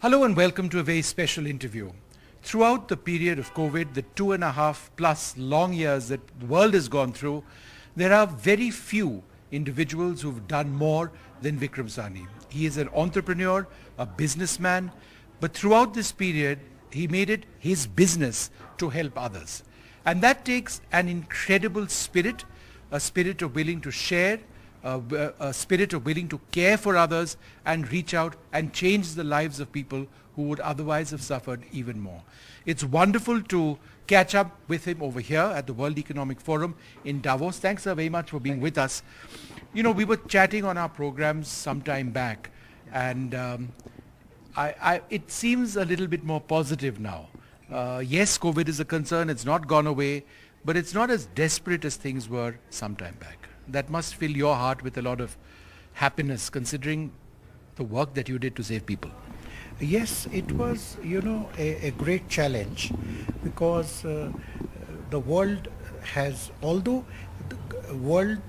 Hello and welcome to a very special interview. Throughout the period of COVID, the 2.5+ long years that the world has gone through, there are very few individuals who've done more than Vikram Sahni. He is an entrepreneur, a businessman, but throughout this period, he made it his business to help others. And that takes an incredible spirit, a spirit of willing to share, a spirit of willing to care for others and reach out and change the lives of people who would otherwise have suffered even more. It's wonderful to catch up with him over here at the World Economic Forum in Davos. Thanks very much for being with us. You know, we were chatting on our programs some time back, and it seems a little bit more positive now. Yes, COVID is a concern, it's not gone away, but it's not as desperate as things were some time back. That must fill your heart with a lot of happiness, considering the work that you did to save people. Yes, it was, a great challenge, because the world has, although the world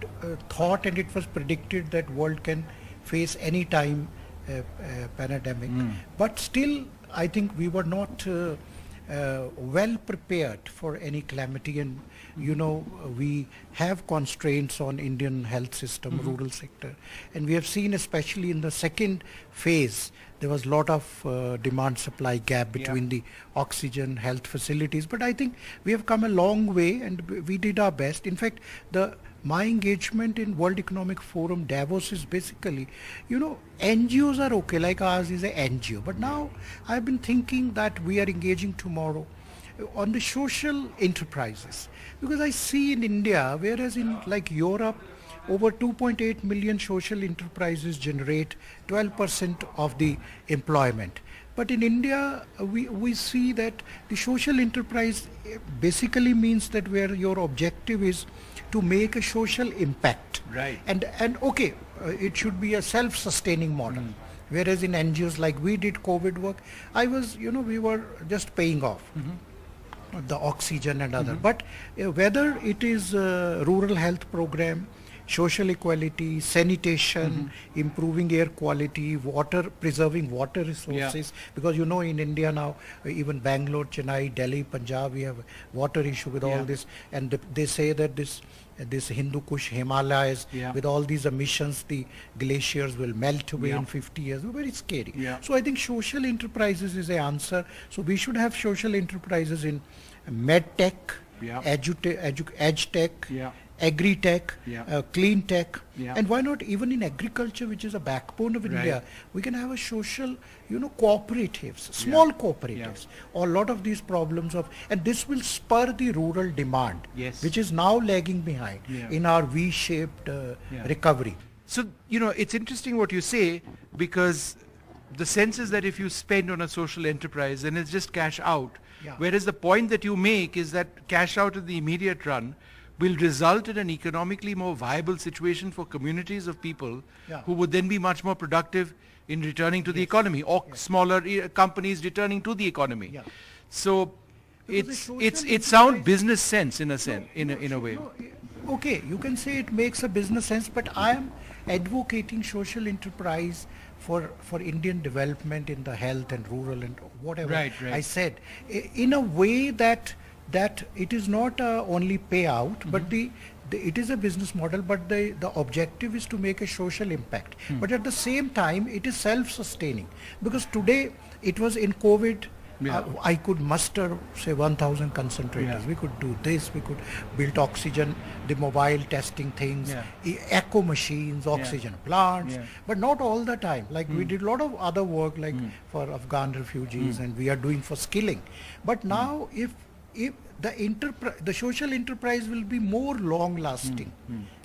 thought and it was predicted that world can face any time a pandemic, but still I think we were not well prepared for any calamity, and we have constraints on Indian health system, rural sector, and we have seen, especially in the second phase, there was a lot of demand supply gap between the oxygen health facilities, but I think we have come a long way and we did our best. In fact, my engagement in World Economic Forum Davos is basically, NGOs are okay, like ours is an NGO, but now I've been thinking that we are engaging tomorrow on the social enterprises, because I see in India, whereas in like Europe, over 2.8 million social enterprises generate 12% of the employment. But in India, we see that the social enterprise basically means that where your objective is to make a social impact. Right. And okay, it should be a self-sustaining model. Whereas in NGOs like we did COVID work, we were just paying off the oxygen and other. But whether it is a rural health program, social equality, sanitation, improving air quality, water, preserving water resources, because in India now, even Bangalore, Chennai, Delhi, Punjab, we have water issue with all this, and they say that this Hindu Kush Himalayas, with all these emissions, the glaciers will melt away in 50 years. Very scary. So I think social enterprises is the answer. So we should have social enterprises in med tech, edge tech, agri-tech, clean tech, and why not even in agriculture, which is a backbone of India, we can have a social, cooperatives, small cooperatives, or a lot of these problems and this will spur the rural demand, which is now lagging behind in our V-shaped recovery. So, it's interesting what you say, because the sense is that if you spend on a social enterprise, then it's just cash out. Whereas the point that you make is that cash out in the immediate run will result in an economically more viable situation for communities of people who would then be much more productive in returning to the economy, or smaller companies returning to the economy. So it's sound business sense in a way. Okay, you can say it makes a business sense, but I am advocating social enterprise for Indian development in the health and rural and whatever I said, in a way that it is not only payout, but it is a business model, but the objective is to make a social impact. But at the same time, it is self-sustaining, because today it was in COVID, I could muster say 1,000 concentrators. We could do this, we could build oxygen, the mobile testing things, echo machines, oxygen plants, but not all the time. Like we did a lot of other work, like for Afghan refugees, and we are doing for skilling. But now if the social enterprise will be more long lasting,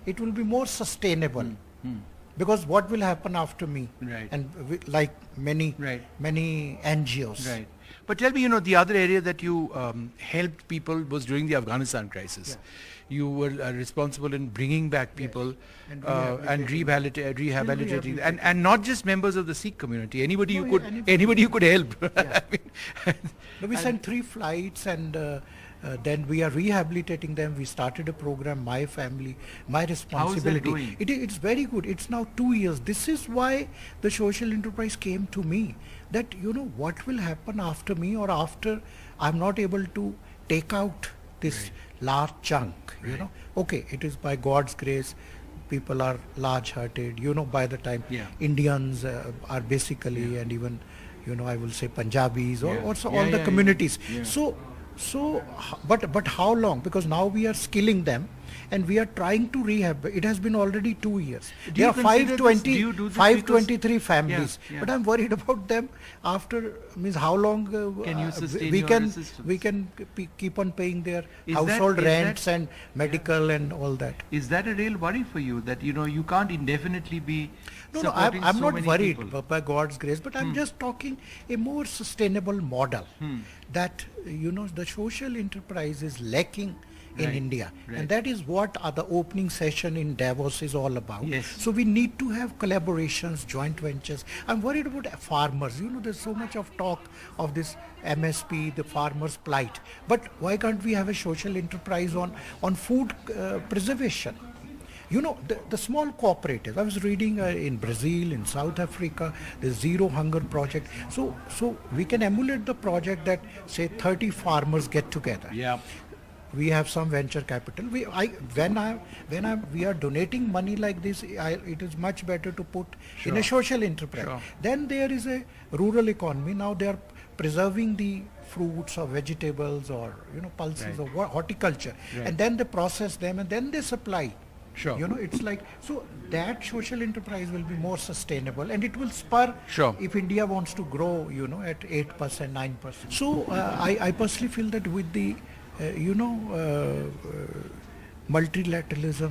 it will be more sustainable, because what will happen after me, and like many NGOs. But tell me, the other area that you helped people was during the Afghanistan crisis. You were responsible in bringing back people and rehabilitating, and not just members of the Sikh community. Anybody you could help. We sent 3 flights, and Then we are rehabilitating them. We started a program, My Family, My Responsibility. doing? It's very good. It's now 2 years. This is why the social enterprise came to me. That, what will happen after me, or after I'm not able to take out this large chunk, Okay, it is by God's grace. People are large-hearted, by the time Indians are basically, and even, I will say Punjabis, or also all the communities. But how long? Because now we are skilling them, and we are trying to rehab. It has been already 2 years. There are 523 families, but I'm worried about them after, means how long can you sustain we can keep on paying their household rents and medical and all that. Is that a real worry for you, that you can't indefinitely be No, I'm not worried by God's grace, but I'm just talking a more sustainable model that, the social enterprise is lacking in India. And that is what the opening session in Davos is all about. Yes. So we need to have collaborations, joint ventures. I'm worried about farmers. There's so much of talk of this MSP, the farmers' plight. But why can't we have a social enterprise on food preservation? The small cooperatives. I was reading in Brazil, in South Africa, the Zero Hunger Project. So we can emulate the project that, say, 30 farmers get together. Yeah. We have some venture capital. We are donating money like this, it is much better to put in a social enterprise. Sure. Then there is a rural economy. Now they are preserving the fruits or vegetables, or pulses or horticulture, and then they process them, and then they supply. Sure. It's like, so that social enterprise will be more sustainable, and it will spur if India wants to grow, at 8%, 9%. So I personally feel that with the multilateralism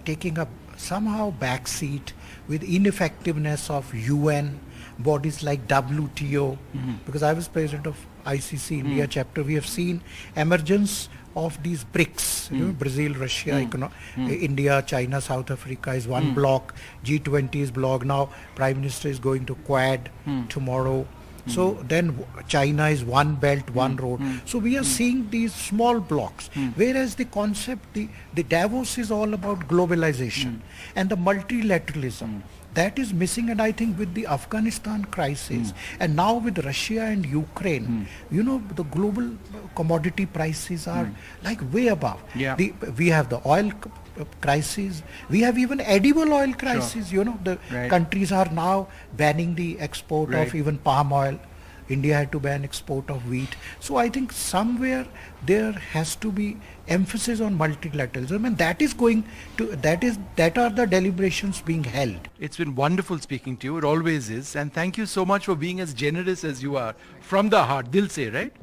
taking up somehow backseat, with ineffectiveness of UN bodies like WTO, because I was president of ICC India chapter, we have seen emergence of these BRICS, Brazil, Russia, India, China, South Africa is one block, G20 is block, now Prime Minister is going to Quad tomorrow. So then China is one belt, one road. So we are seeing these small blocks, whereas the concept, the Davos is all about globalization and the multilateralism. That is missing, and I think with the Afghanistan crisis and now with Russia and Ukraine, the global commodity prices are like way above. Yeah. We have the oil crisis, we have even edible oil crisis. The countries are now banning the export of even palm oil. India had to ban export of wheat. So I think somewhere there has to be emphasis on multilateralism, and that is that are the deliberations being held. It's been wonderful speaking to you. It always is. And thank you so much for being as generous as you are. From the heart, dil se, right?